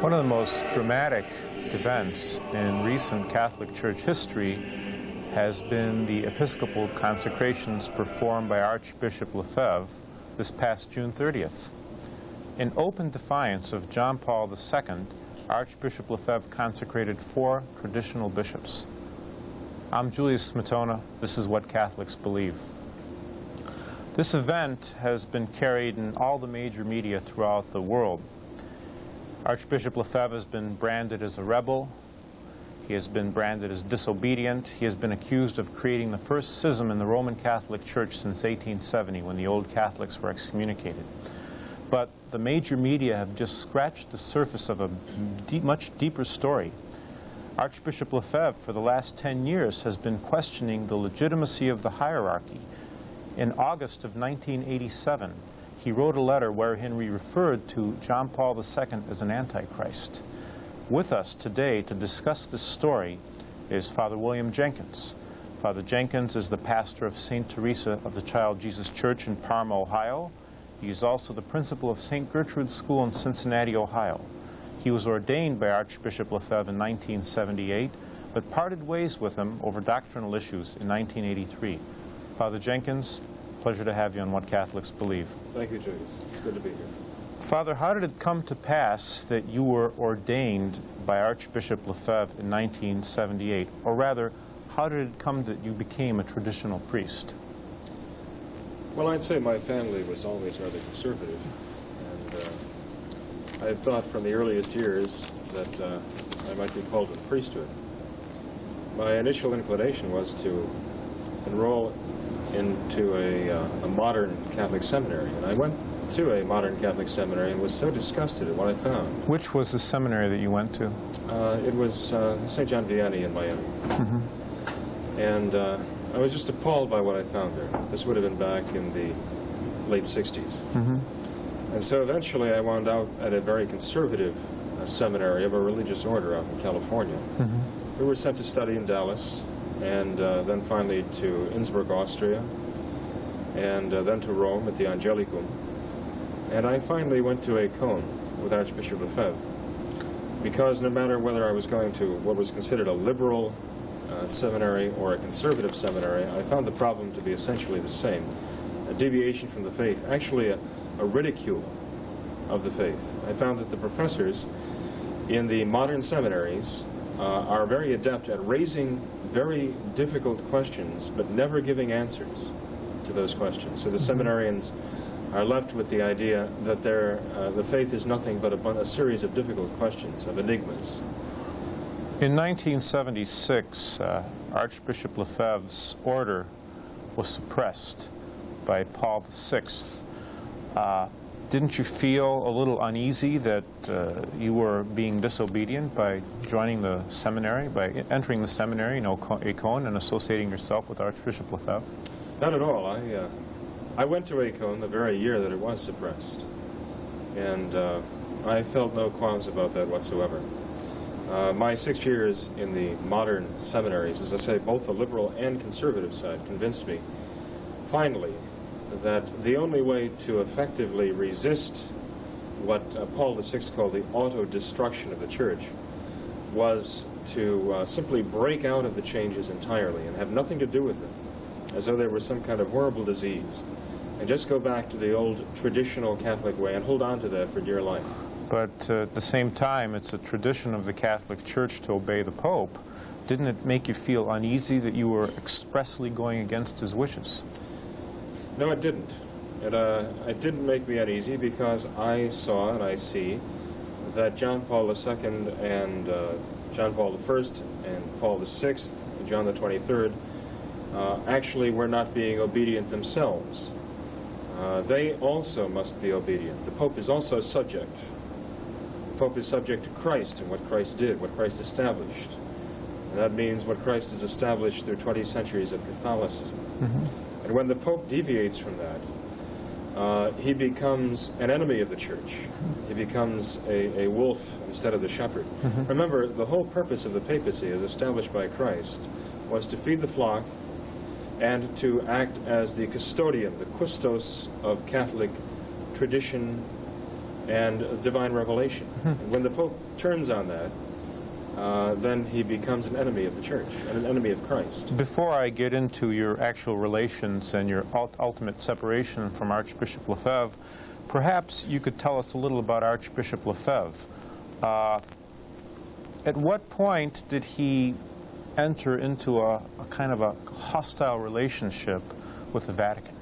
One of the most dramatic events in recent Catholic Church history has been the Episcopal consecrations performed by Archbishop Lefebvre this past June 30th. In open defiance of John Paul II, Archbishop Lefebvre consecrated 4 traditional bishops. I'm Julius Smetona. This is what Catholics believe. This event has been carried in all the major media throughout the world. Archbishop Lefebvre has been branded as a rebel. He has been branded as disobedient. He has been accused of creating the first schism in the Roman Catholic Church since 1870, when the old Catholics were excommunicated. But the major media have just scratched the surface of a much deeper story. Archbishop Lefebvre, for the last 10 years, has been questioning the legitimacy of the hierarchy. In August of 1987, he wrote a letter wherein he referred to John Paul II as an antichrist. With us today to discuss this story is Father William Jenkins. Father Jenkins is the pastor of St. Teresa of the Child Jesus Church in Parma, Ohio. He is also the principal of St. Gertrude's School in Cincinnati, Ohio. He was ordained by Archbishop Lefebvre in 1978, but parted ways with him over doctrinal issues in 1983. Father Jenkins, pleasure to have you on What Catholics Believe. Thank you, Julius. It's good to be here. Father, how did it come to pass that you were ordained by Archbishop Lefebvre in 1978? Or rather, how did it come that you became a traditional priest? Well, I'd say my family was always rather conservative, and I had thought from the earliest years that I might be called to the priesthood. My initial inclination was to enroll into a modern Catholic seminary, and I went to a modern Catholic seminary and was so disgusted at what I found. Which was the seminary that you went to? It was St. John Vianney in Miami. And I was just appalled by what I found there. This would have been back in the late 60s. And so eventually I wound out at a very conservative seminary of a religious order out in California. We were sent to study in Dallas, and then finally to Innsbruck, Austria, and then to Rome at the Angelicum. And I finally went to a Cone with Archbishop Lefebvre, because no matter whether I was going to what was considered a liberal seminary or a conservative seminary, I found the problem to be essentially the same. A deviation from the faith, actually a ridicule of the faith. I found that the professors in the modern seminaries are very adept at raising very difficult questions, but never giving answers to those questions. So the seminarians are left with the idea that the faith is nothing but a series of difficult questions, of enigmas. In 1976, Archbishop Lefebvre's order was suppressed by Paul VI. Didn't you feel a little uneasy that you were being disobedient by joining the seminary, by entering the seminary in Écône and associating yourself with Archbishop Lefebvre? Not at all. I went to Écône the very year that it was suppressed, and I felt no qualms about that whatsoever. My 6 years in the modern seminaries, as I say, both the liberal and conservative side, convinced me, finally, that the only way to effectively resist what Paul VI called the auto-destruction of the Church was to simply break out of the changes entirely and have nothing to do with them, as though they were some kind of horrible disease, and just go back to the old traditional Catholic way and hold on to that for dear life. But at the same time, it's a tradition of the Catholic Church to obey the Pope. Didn't it make you feel uneasy that you were expressly going against his wishes? No, it didn't. It didn't make me uneasy, because I saw and I see that John Paul II and John Paul I and Paul VI and John the 23rd actually were not being obedient themselves. They also must be obedient. The Pope is also subject. The Pope is subject to Christ and what Christ did, what Christ established. And that means what Christ has established through 20 centuries of Catholicism. And when the Pope deviates from that, he becomes an enemy of the Church. He becomes a wolf instead of the shepherd. Remember, the whole purpose of the papacy, as established by Christ, was to feed the flock and to act as the custodian, the custos of Catholic tradition and divine revelation. And when the Pope turns on that, then he becomes an enemy of the Church and an enemy of Christ. Before I get into your actual relations and your ultimate separation from Archbishop Lefebvre, perhaps you could tell us a little about Archbishop Lefebvre. At what point did he enter into a kind of a hostile relationship with the Vatican?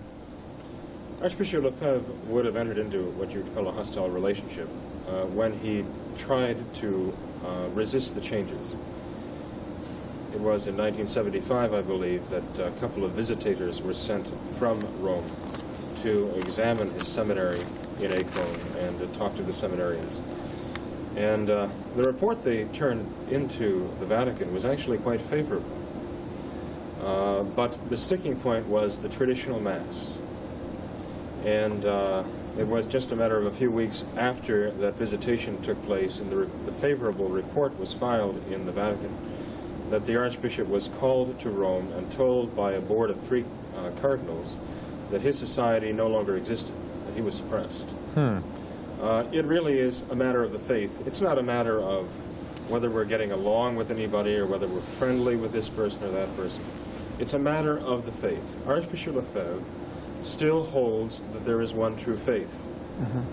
Archbishop Lefebvre would have entered into what you would call a hostile relationship when he tried to resist the changes. It was in 1975, I believe, that a couple of visitators were sent from Rome to examine his seminary in Ancona and to talk to the seminarians. And the report they turned into the Vatican was actually quite favorable. But the sticking point was the traditional Mass. And it was just a matter of a few weeks after that visitation took place and the favorable report was filed in the Vatican that the Archbishop was called to Rome and told by a board of 3 cardinals that his society no longer existed, that he was suppressed. It really is a matter of the faith. It's not a matter of whether we're getting along with anybody or whether we're friendly with this person or that person. It's a matter of the faith. Archbishop Lefebvre still holds that there is one true faith,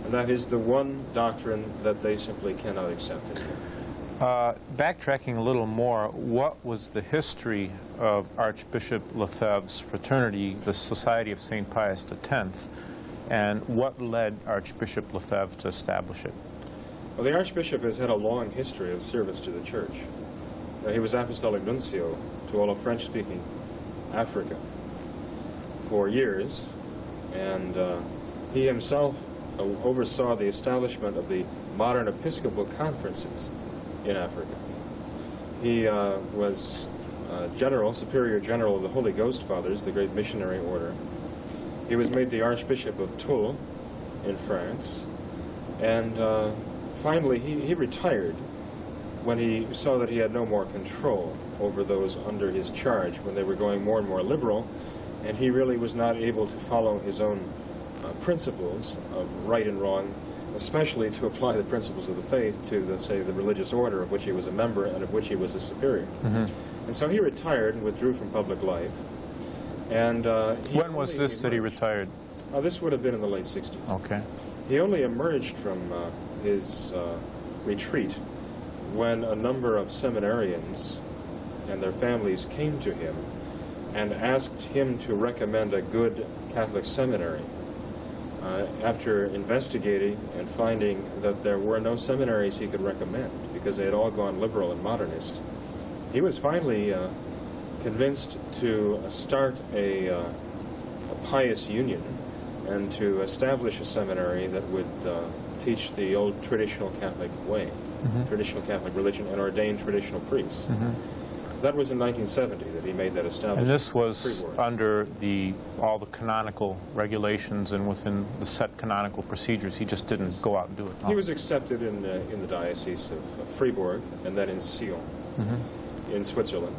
and that is the one doctrine that they simply cannot accept anymore. Backtracking a little more, what was the history of Archbishop Lefebvre's fraternity, the Society of St. Pius X, and what led Archbishop Lefebvre to establish it? Well, the Archbishop has had a long history of service to the Church. He was Apostolic Nuncio to all of French-speaking Africa for years, and he himself oversaw the establishment of the modern Episcopal conferences in Africa. He was Superior General of the Holy Ghost Fathers, the great missionary order. He was made the Archbishop of Toul in France, and finally he retired when he saw that he had no more control over those under his charge, when they were going more and more liberal, and he really was not able to follow his own principles of right and wrong, especially to apply the principles of the faith to, let's say, the religious order of which he was a member and of which he was a superior. And so he retired and withdrew from public life. And when was this that he retired? This would have been in the late 60s. Okay. He only emerged from his retreat when a number of seminarians and their families came to him and asked him to recommend a good Catholic seminary. After investigating and finding that there were no seminaries he could recommend because they had all gone liberal and modernist, he was finally convinced to start a pious union and to establish a seminary that would teach the old traditional Catholic way, traditional Catholic religion, and ordain traditional priests. That was in 1970 that he made that establishment. And this was under all the canonical regulations and within the set canonical procedures. He just didn't go out and do it. He was accepted in the Diocese of Fribourg and then in Sion in Switzerland.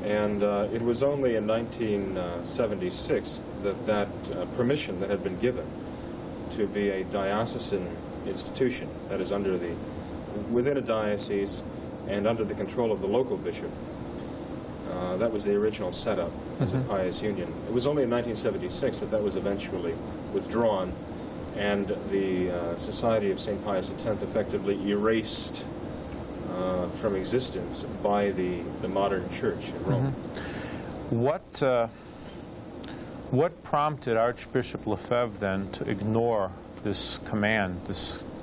And it was only in 1976 that permission that had been given to be a diocesan institution, that is within a diocese and under the control of the local bishop. That was the original setup as a pious union. It was only in 1976 that was eventually withdrawn, and the Society of St. Pius X effectively erased from existence by the modern church in Rome. What prompted Archbishop Lefebvre then to ignore this command,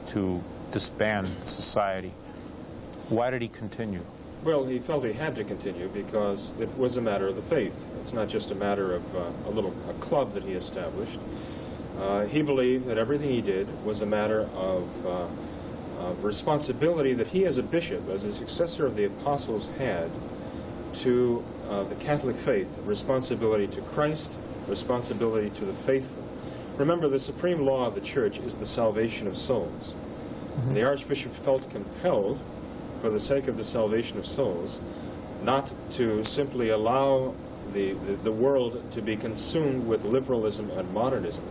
to disband the society? Why did he continue? Well, he felt he had to continue because it was a matter of the faith. It's not just a matter of a club that he established. He believed that everything he did was a matter of responsibility that he as a bishop, as a successor of the apostles, had to the Catholic faith, responsibility to Christ, responsibility to the faithful. Remember, the supreme law of the Church is the salvation of souls. And the Archbishop felt compelled, for the sake of the salvation of souls, not to simply allow the world to be consumed with liberalism and modernism,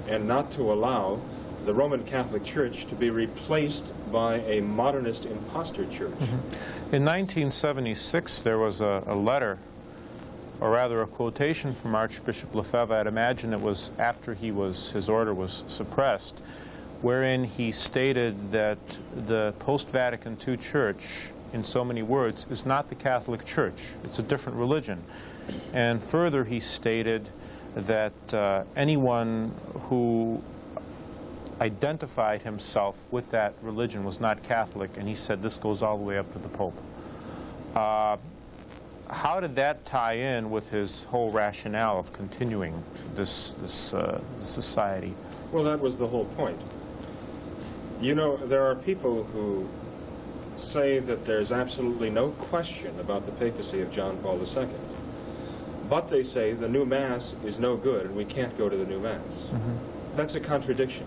and not to allow the Roman Catholic Church to be replaced by a modernist impostor church. In 1976, there was a letter, or rather a quotation from Archbishop Lefebvre. I'd imagine it was after his order was suppressed, wherein he stated that the post-Vatican II Church, in so many words, is not the Catholic Church. It's a different religion. And further, he stated that anyone who identified himself with that religion was not Catholic, and he said this goes all the way up to the Pope. How did that tie in with his whole rationale of continuing this society? Well, that was the whole point. You know, there are people who say that there's absolutely no question about the papacy of John Paul II. But they say the new Mass is no good and we can't go to the new Mass. That's a contradiction.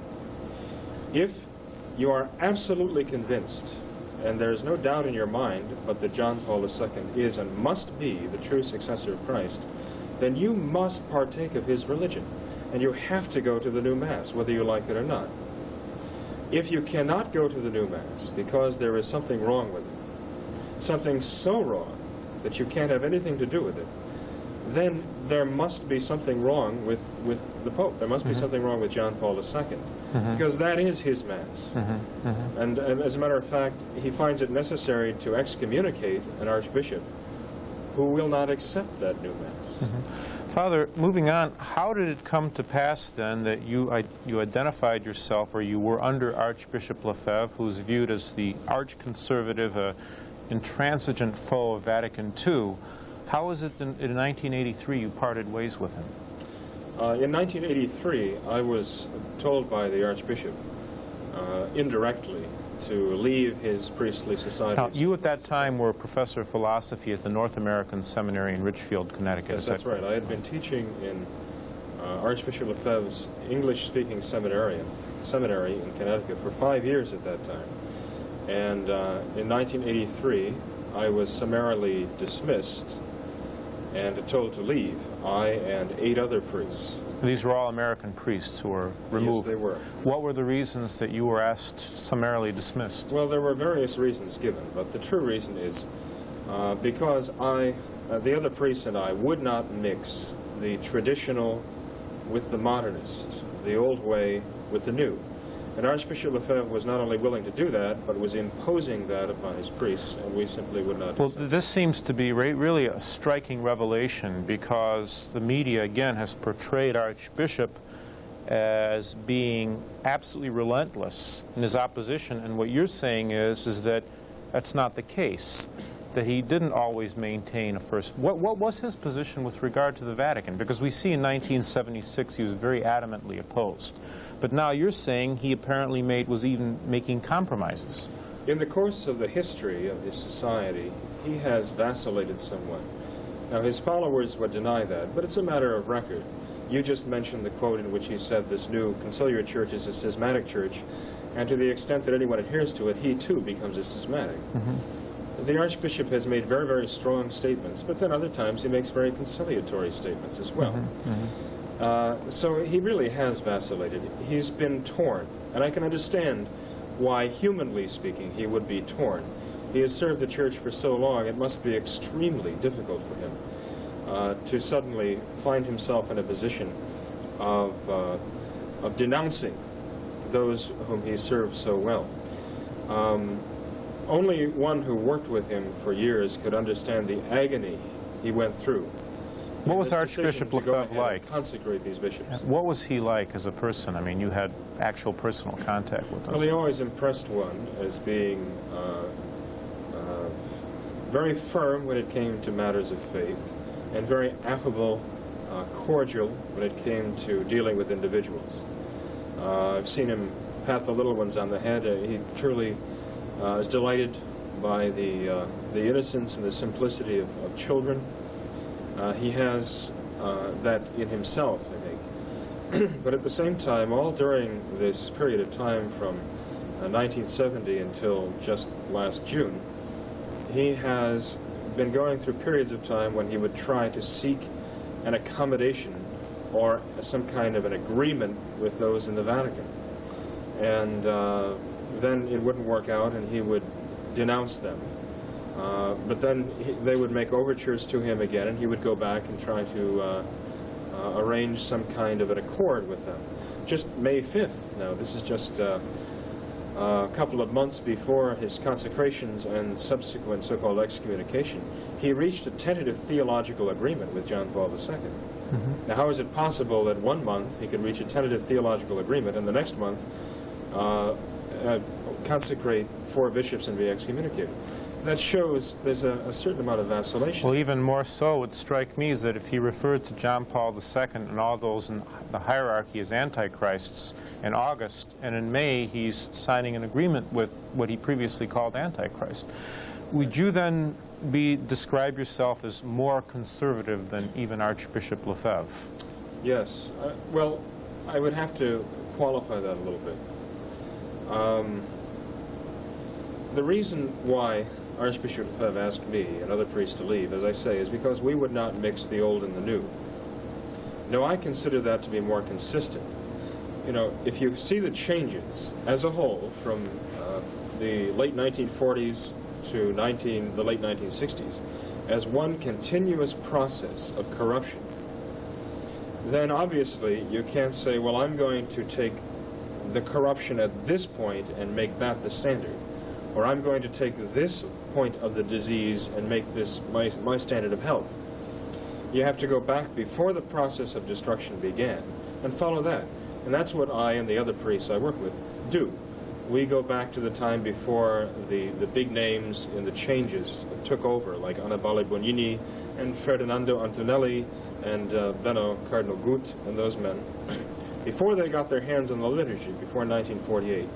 If you are absolutely convinced, and there's no doubt in your mind but that John Paul II is and must be the true successor of Christ, then you must partake of his religion, and you have to go to the new Mass, whether you like it or not. If you cannot go to the new Mass because there is something wrong with it, something so wrong that you can't have anything to do with it, then there must be something wrong with the Pope. There must be something wrong with John Paul II, because that is his Mass. And as a matter of fact, he finds it necessary to excommunicate an archbishop who will not accept that new Mass. Father, moving on, how did it come to pass then that you identified yourself, or you were under Archbishop Lefebvre, who's viewed as the arch-conservative, intransigent foe of Vatican II? How is it that in 1983 you parted ways with him? In 1983, I was told by the Archbishop, indirectly, to leave his priestly society. Now, you at that time were a professor of philosophy at the North American Seminary in Richfield, Connecticut. Yes, that's right. I had been teaching in Archbishop Lefebvre's English-speaking seminary in Connecticut for 5 years at that time. And in 1983, I was summarily dismissed and told to leave, I and 8 other priests. These were all American priests who were removed? Yes, they were. What were the reasons that you were asked summarily dismissed? Well, there were various reasons given, but the true reason is because the other priests and I would not mix the traditional with the modernist, the old way with the new. And Archbishop Lefebvre was not only willing to do that, but was imposing that upon his priests, and we simply would not Well, accept. this seems to be really a striking revelation, because the media, again, has portrayed Archbishop as being absolutely relentless in his opposition, and what you're saying is that that's not the case, that he didn't always maintain a first... What was his position with regard to the Vatican? Because we see in 1976 he was very adamantly opposed. But now you're saying he apparently was even making compromises. In the course of the history of his society, he has vacillated somewhat. Now, his followers would deny that, but it's a matter of record. You just mentioned the quote in which he said this new conciliar church is a schismatic church, and to the extent that anyone adheres to it, he too becomes a schismatic. The Archbishop has made very, very strong statements, but then other times he makes very conciliatory statements as well. So he really has vacillated. He's been torn, and I can understand why, humanly speaking, he would be torn. He has served the Church for so long, it must be extremely difficult for him to suddenly find himself in a position of denouncing those whom he served so well. Only one who worked with him for years could understand the agony he went through. What was Archbishop Lefebvre like? Consecrate these bishops. What was he like as a person? I mean, you had actual personal contact with him. Well, he always impressed one as being very firm when it came to matters of faith, and very affable, cordial when it came to dealing with individuals. I've seen him pat the little ones on the head. He truly is delighted by the innocence and the simplicity of children. He has that in himself, I think. But at the same time, all during this period of time from 1970 until just last June, he has been going through periods of time when he would try to seek an accommodation or some kind of an agreement with those in the Vatican. and then it wouldn't work out, and he would denounce them. But then they would make overtures to him again, and he would go back and try to arrange some kind of an accord with them. Just May 5th, now this is just a couple of months before his consecrations and subsequent so-called excommunication, he reached a tentative theological agreement with John Paul II. Mm-hmm. Now, how is it possible that 1 month he could reach a tentative theological agreement and the next month consecrate 4 bishops and be excommunicated? That shows there's a certain amount of vacillation. Well, even more so, it strikes me that if he referred to John Paul II and all those in the hierarchy as antichrists in August, and in May he's signing an agreement with what he previously called Antichrist, would you then describe yourself as more conservative than even Archbishop Lefebvre? Yes. Well, I would have to qualify that a little bit. The reason why Archbishop Lefebvre asked me and other priests to leave, as I say, is because we would not mix the old and the new. No, I consider that to be more consistent. You know, if you see the changes as a whole from the late 1940s to the late 1960s as one continuous process of corruption, then obviously you can't say, well, I'm going to take the corruption at this point and make that the standard, or I'm going to take this point of the disease and make this my standard of health. You have to go back before the process of destruction began and follow that. And that's what I and the other priests I work with do. We go back to the time before the big names in the changes took over, like Annibale Bonini and Ferdinando Antonelli and Benno Cardinal Gut and those men, before they got their hands on the liturgy, before 1948.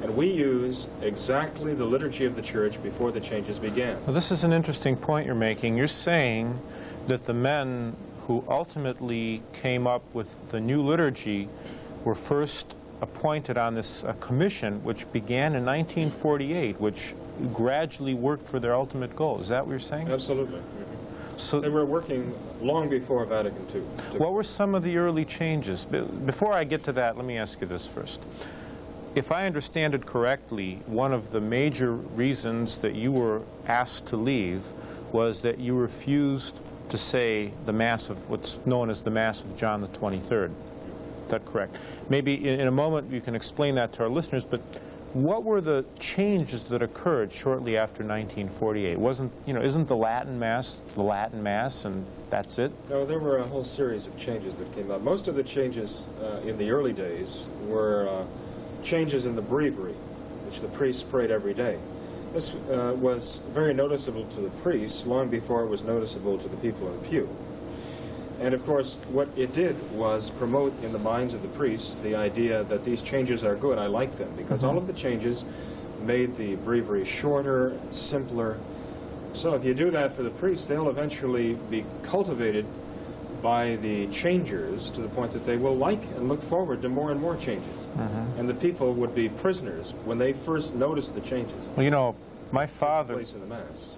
And we use exactly the liturgy of the Church before the changes began. Well, this is an interesting point you're making. You're saying that the men who ultimately came up with the new liturgy were first appointed on this commission, which began in 1948, which gradually worked for their ultimate goal. Is that what you're saying? Absolutely. So they were working long before Vatican II. What were some of the early changes? Before I get to that, let me ask you this first. If I understand it correctly, one of the major reasons that you were asked to leave was that you refused to say the Mass of what's known as the Mass of John the 23rd. Is that correct? Maybe in a moment you can explain that to our listeners, but what were the changes that occurred shortly after 1948? Isn't the Latin Mass the Latin Mass and that's it? No, there were a whole series of changes that came up. Most of the changes in the early days were changes in the breviary, which the priests prayed every day. This was very noticeable to the priests long before it was noticeable to the people in the pew. And of course, what it did was promote in the minds of the priests the idea that these changes are good, I like them, because all of the changes made the breviary shorter and simpler. So if you do that for the priests, they'll eventually be cultivated by the changers to the point that they will like and look forward to more and more changes. And the people would be prisoners when they first noticed the changes. Well, you know, my father, place in the Mass.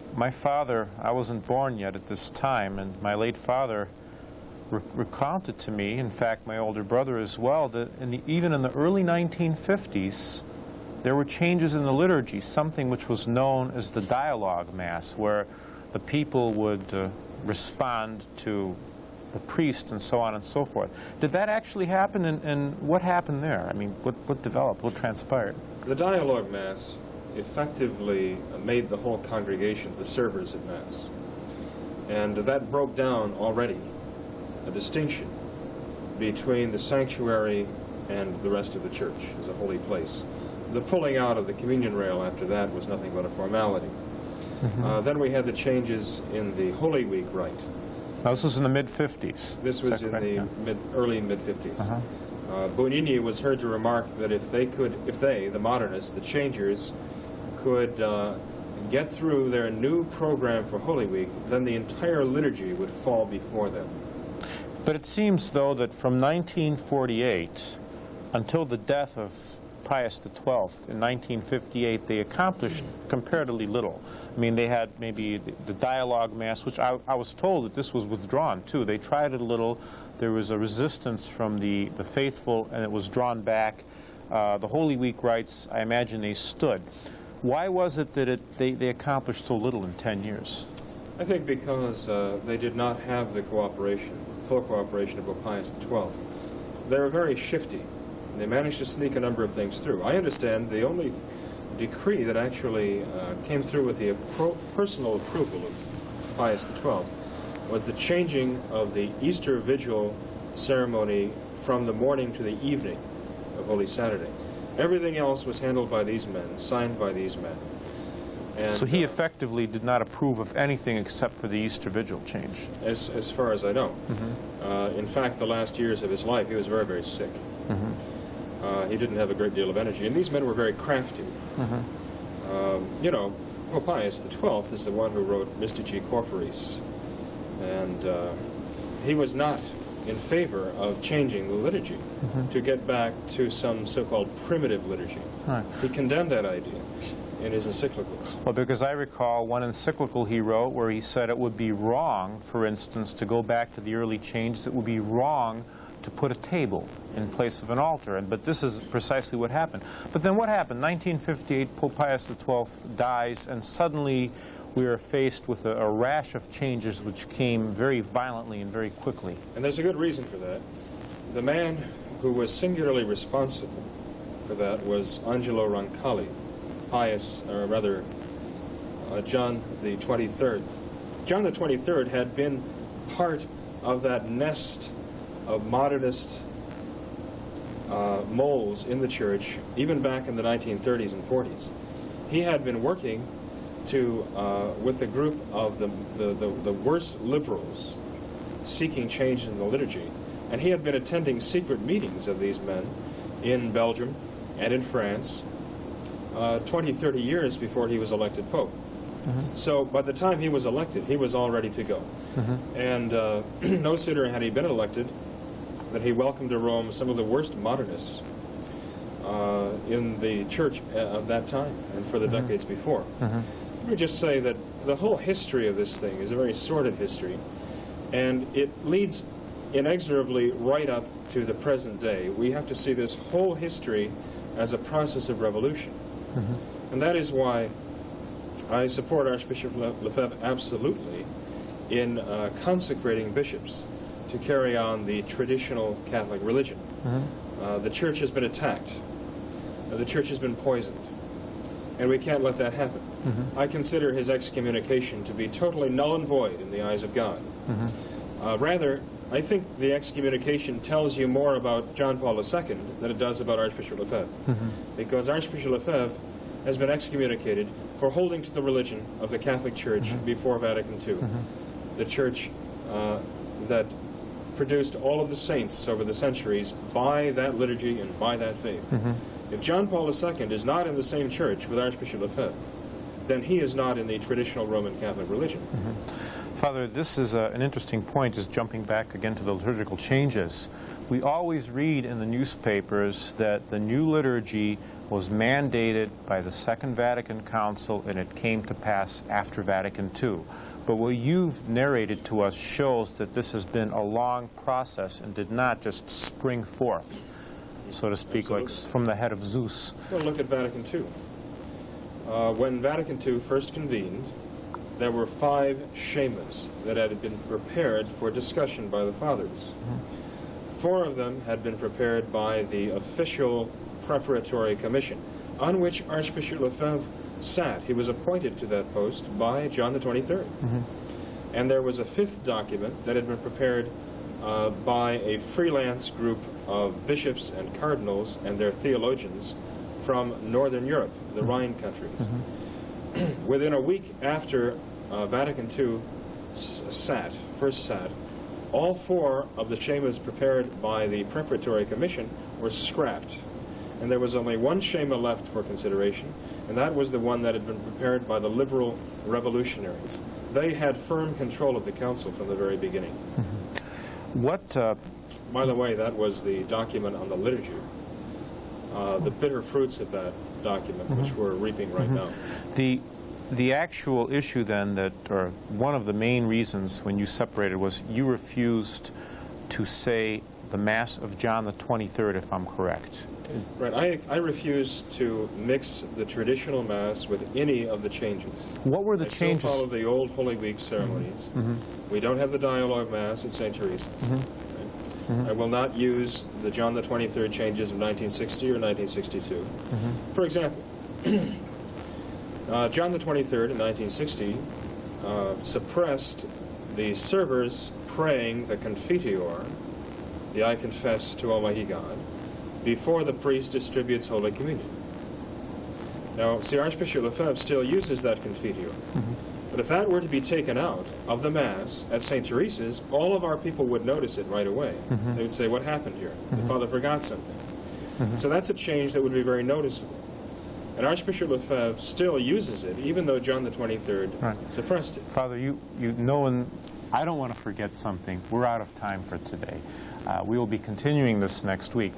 I wasn't born yet at this time, and my late father recounted to me, in fact my older brother as well, that even in the early 1950s there were changes in the liturgy, something which was known as the dialogue Mass, where the people would respond to the priest and so on and so forth. Did that actually happen, and what happened there? I mean, what developed, what transpired? The dialogue Mass effectively made the whole congregation the servers at Mass. And that broke down already a distinction between the sanctuary and the rest of the church as a holy place. The pulling out of the communion rail after that was nothing but a formality. Then we had the changes in the Holy Week rite. Now, this was in the mid-50s. This was in the early mid-50s. Bonini was heard to remark that if they, the modernists, the changers, could get through their new program for Holy Week, then the entire liturgy would fall before them. But it seems, though, that from 1948 until the death of Pius XII in 1958, they accomplished comparatively little. I mean, they had maybe the dialogue Mass, which I was told that this was withdrawn, too. They tried it a little. There was a resistance from the faithful, and it was drawn back. The Holy Week rites, I imagine they stood. Why was it that they accomplished so little in 10 years? I think because they did not have the cooperation, full cooperation of Pope Pius XII. They were very shifty. They managed to sneak a number of things through. I understand the only decree that actually came through with the personal approval of Pius XII was the changing of the Easter Vigil ceremony from the morning to the evening of Holy Saturday. Everything else was handled by these men, signed by these men. And, so he effectively did not approve of anything except for the Easter Vigil change? As far as I know. In fact, the last years of his life, he was very, very sick. He didn't have a great deal of energy, and these men were very crafty. You know, Pope Pius XII is the one who wrote Mystici Corporis, and he was not in favor of changing the liturgy to get back to some so-called primitive liturgy. He condemned that idea in his encyclicals. Well, because I recall one encyclical he wrote where he said it would be wrong, for instance, to go back to the early changes. It would be wrong to put a table in place of an altar. But this is precisely what happened. But then what happened? 1958, Pope Pius XII dies, and suddenly we are faced with a rash of changes which came very violently and very quickly. And there's a good reason for that. The man who was singularly responsible for that was Angelo Roncalli, John the 23rd. John the 23rd had been part of that nest of modernist moles in the church, even back in the 1930s and 40s. He had been working with a group of the worst liberals seeking change in the liturgy, and he had been attending secret meetings of these men in Belgium and in France 20, 30 years before he was elected Pope. So by the time he was elected, he was all ready to go. And no sooner had he been elected than he welcomed to Rome some of the worst modernists in the church of that time and for the decades before. Let me just say that the whole history of this thing is a very sordid history, and it leads inexorably right up to the present day. We have to see this whole history as a process of revolution. And that is why I support Archbishop Lefebvre absolutely in consecrating bishops to carry on the traditional Catholic religion. The church has been attacked. The church has been poisoned. And we can't let that happen. I consider his excommunication to be totally null and void in the eyes of God. Rather, I think the excommunication tells you more about John Paul II than it does about Archbishop Lefebvre. Because Archbishop Lefebvre has been excommunicated for holding to the religion of the Catholic Church before Vatican II. The church that produced all of the saints over the centuries by that liturgy and by that faith. If John Paul II is not in the same church with Archbishop Lefebvre, then he is not in the traditional Roman Catholic religion. Father, this is an interesting point, just jumping back again to the liturgical changes. We always read in the newspapers that the new liturgy was mandated by the Second Vatican Council and it came to pass after Vatican II. But what you've narrated to us shows that this has been a long process and did not just spring forth, so to speak, like from the head of Zeus. Well, look at Vatican II. When Vatican II first convened, there were 5 schemas that had been prepared for discussion by the fathers. 4 of them had been prepared by the official preparatory commission, on which Archbishop Lefebvre sat. He was appointed to that post by John the 23rd. And there was a 5th document that had been prepared by a freelance group of bishops and cardinals and their theologians from Northern Europe, the Rhine countries. Within a week after Vatican II first sat, all 4 of the schemas prepared by the preparatory commission were scrapped. And there was only one schema left for consideration, and that was the one that had been prepared by the liberal revolutionaries. They had firm control of the council from the very beginning. By the way, that was the document on the liturgy. The bitter fruits of that document, which we're reaping right now. The actual issue then or one of the main reasons when you separated was you refused to say the Mass of John the 23rd, if I'm correct. Right. I refuse to mix the traditional Mass with any of the changes. What were the changes? I still follow the old Holy Week ceremonies. We don't have the dialogue Mass at St. Teresa's. I will not use the John the 23rd changes of 1960 or 1962. For example, John the 23rd in 1960 suppressed the servers praying the Confiteor, the I confess to Almighty God, before the priest distributes Holy Communion. Now, see, Archbishop Lefebvre still uses that Confiteor. But if that were to be taken out of the Mass at St. Teresa's, all of our people would notice it right away. They would say, what happened here? The Father forgot something. So that's a change that would be very noticeable. And Archbishop Lefebvre still uses it, even though John the 23rd suppressed it. Father, you know, and I don't want to forget something. We're out of time for today. We will be continuing this next week.